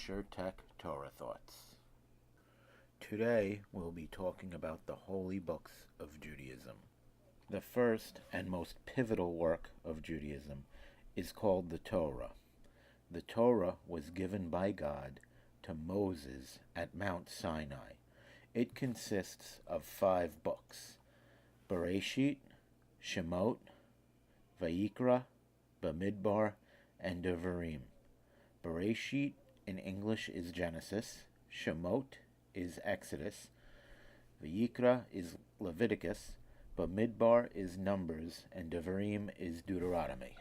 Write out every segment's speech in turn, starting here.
SureTech Torah Thoughts. Today we'll be talking about the holy books of Judaism. The first and most pivotal work of Judaism is called the Torah. The Torah was given by God to Moses at Mount Sinai. It consists of 5 books: Bereshit, Shemot, Vayikra, Bamidbar, and Devarim. Bereshit in English is Genesis, Shemot is Exodus, Vayikra is Leviticus, Bamidbar is Numbers, and Devarim is Deuteronomy.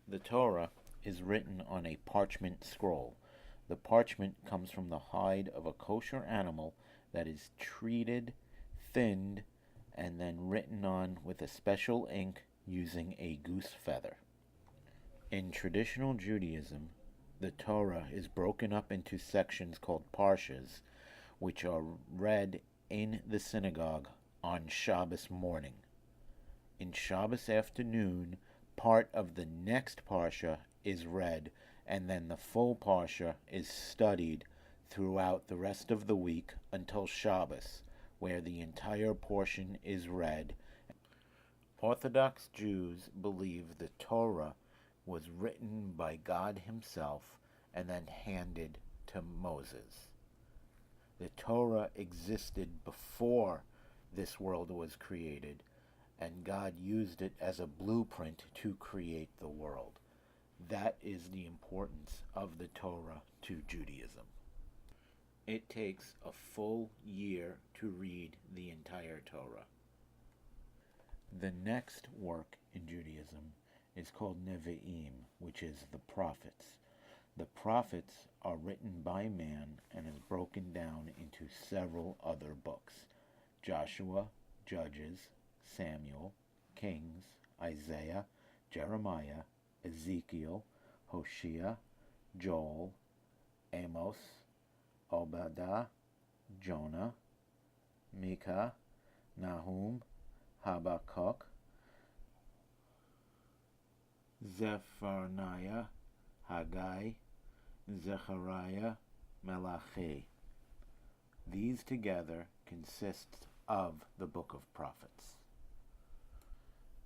The Torah is written on a parchment scroll. The parchment comes from the hide of a kosher animal that is treated, thinned, and then written on with a special ink using a goose feather. In traditional Judaism, the Torah is broken up into sections called parshas, which are read in the synagogue on Shabbos morning. In Shabbos afternoon, part of the next parsha is read, and then the full parsha is studied throughout the rest of the week until Shabbos, where the entire portion is read. Orthodox Jews believe the Torah was written by God himself and then handed to Moses. The Torah existed before this world was created, and God used it as a blueprint to create the world. That is the importance of the Torah to Judaism. It takes a full year to read the entire Torah. The next work in Judaism is called Nevi'im, which is the prophets. The prophets are written by man and is broken down into several other books: Joshua, Judges, Samuel, Kings, Isaiah, Jeremiah, Ezekiel, Hosea, Joel, Amos, Obadiah, Jonah, Micah, Nahum, Habakkuk, Zephaniah, Haggai, Zechariah, Malachi. These together consist of the Book of Prophets.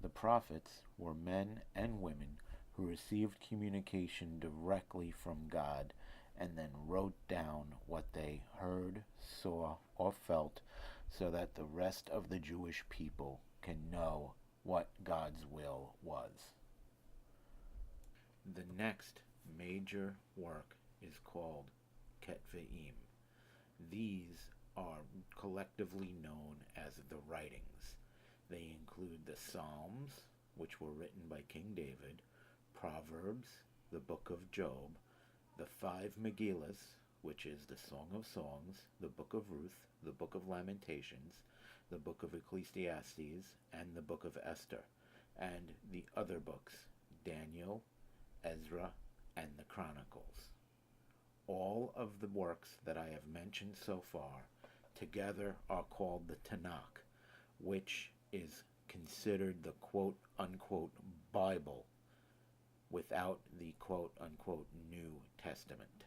The prophets were men and women who received communication directly from God and then wrote down what they heard, saw, or felt so that the rest of the Jewish people can know what God's will was. The next major work is called Ketva'im. These are collectively known as the writings. They include the Psalms, which were written by King David, Proverbs, the Book of Job, the 5 Megillas, which is the Song of Songs, the Book of Ruth, the Book of Lamentations, the Book of Ecclesiastes, and the Book of Esther, and the other books, Daniel, Ezra, and the Chronicles. All of the works that I have mentioned so far together are called the Tanakh, which is considered the quote-unquote Bible without the quote-unquote New Testament.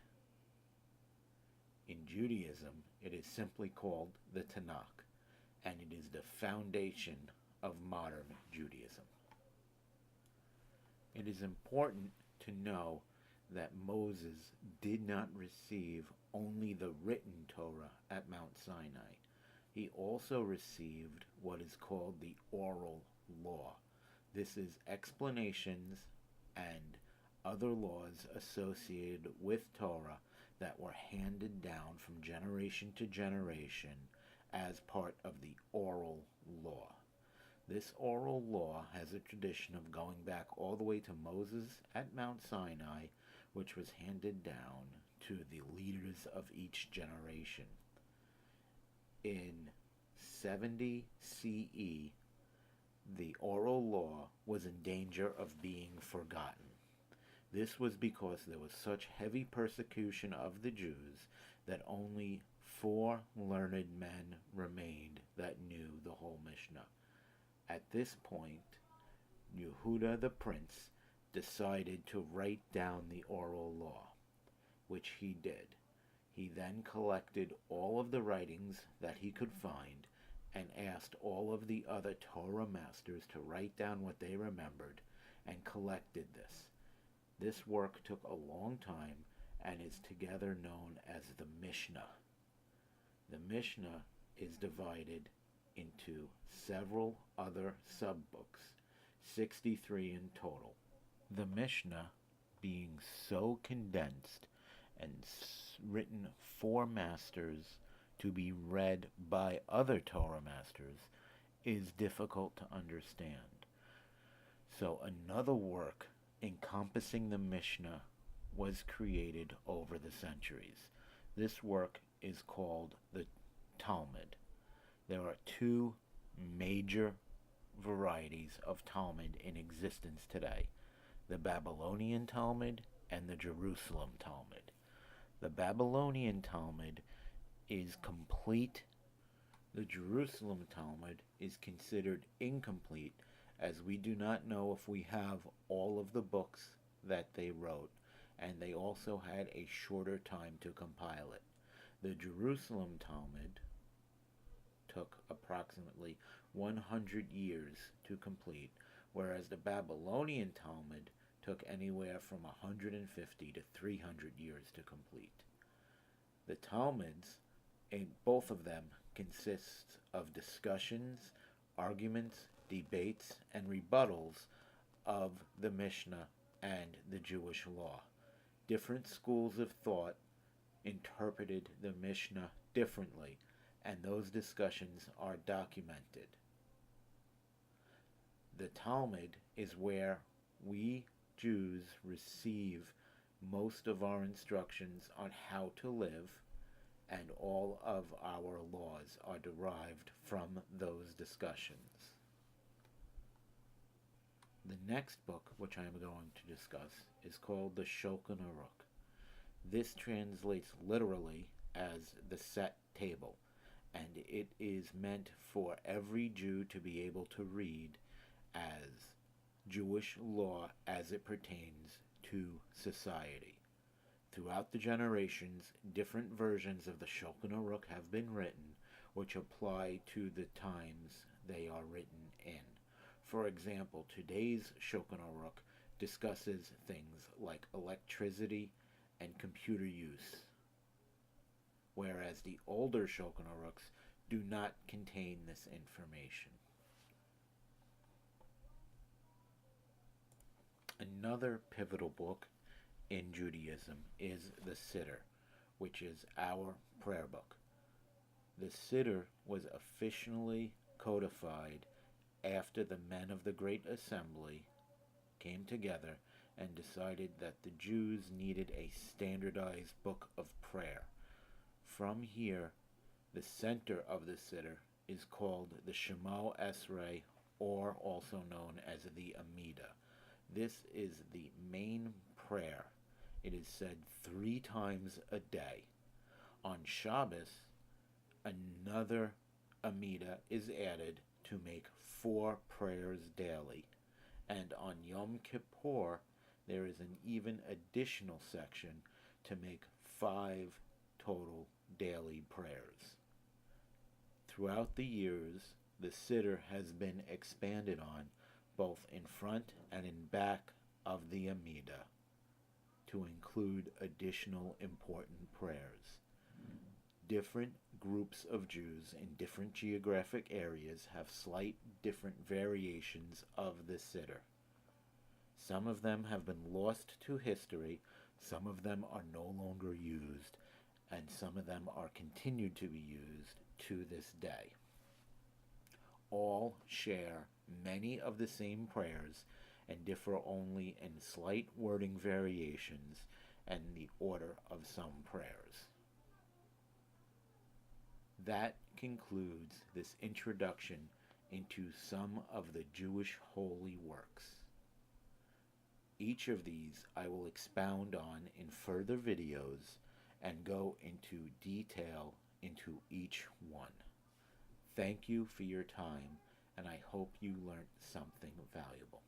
In Judaism, it is simply called the Tanakh, and it is the foundation of modern Judaism. It is important to know that Moses did not receive only the written Torah at Mount Sinai. He also received what is called the oral law. This is explanations and other laws associated with Torah that were handed down from generation to generation as part of the oral law. This oral law has a tradition of going back all the way to Moses at Mount Sinai, which was handed down to the leaders of each generation. In 70 CE, the oral law was in danger of being forgotten. This was because there was such heavy persecution of the Jews that only 4 learned men remained that knew the whole Mishnah. At this point, Yehuda the prince decided to write down the oral law. which he did. He then collected all of the writings that he could find and asked all of the other Torah masters to write down what they remembered and collected this. This work took a long time and is together known as the Mishnah. The Mishnah is divided into several other subbooks, 63 in total. The Mishnah, being so condensed and written for masters to be read by other Torah masters, is difficult to understand. So another work encompassing the Mishnah was created over the centuries. This work is called the Talmud. There are two major varieties of Talmud in existence today: the Babylonian Talmud and the Jerusalem Talmud. The Babylonian Talmud is complete. The Jerusalem Talmud is considered incomplete, as we do not know if we have all of the books that they wrote, and they also had a shorter time to compile it. The Jerusalem Talmud took approximately 100 years to complete, whereas the Babylonian Talmud took anywhere from 150 to 300 years to complete. The Talmuds, both of them, consist of discussions, arguments, debates, and rebuttals of the Mishnah and the Jewish law. Different schools of thought interpreted the Mishnah differently, and those discussions are documented. The Talmud is where we Jews receive most of our instructions on how to live, and all of our laws are derived from those discussions. The next book, which I am going to discuss, is called the Shulchan Aruch. This translates literally as the set table, and it is meant for every Jew to be able to read as Jewish law as it pertains to society. Throughout the generations, different versions of the Shulchan Aruch have been written, which apply to the times they are written in. For example, today's Shulchan Aruch discusses things like electricity and computer use, whereas the older Shulchan Aruchs do not contain this information. Another pivotal book in Judaism is the Siddur, which is our prayer book. The Siddur was officially codified after the men of the Great Assembly came together and decided that the Jews needed a standardized book of prayer. From here, the center of the Siddur is called the Shema Esrei, or also known as the Amidah. This is the main prayer. It is said 3 times a day. On Shabbos, another Amidah is added to make 4 prayers daily. And on Yom Kippur, there is an even additional section to make 5 total daily prayers. Throughout the years, the Siddur has been expanded on, both in front and in back of the Amidah, to include additional important prayers. Different groups of Jews in different geographic areas have slight different variations of the Siddur. Some of them have been lost to history, some of them are no longer used, and some of them are continued to be used to this day. All share many of the same prayers and differ only in slight wording variations and the order of some prayers. That concludes this introduction into some of the Jewish holy works. Each of these I will expound on in further videos and go into detail into each one. Thank you for your time, and I hope you learned something valuable.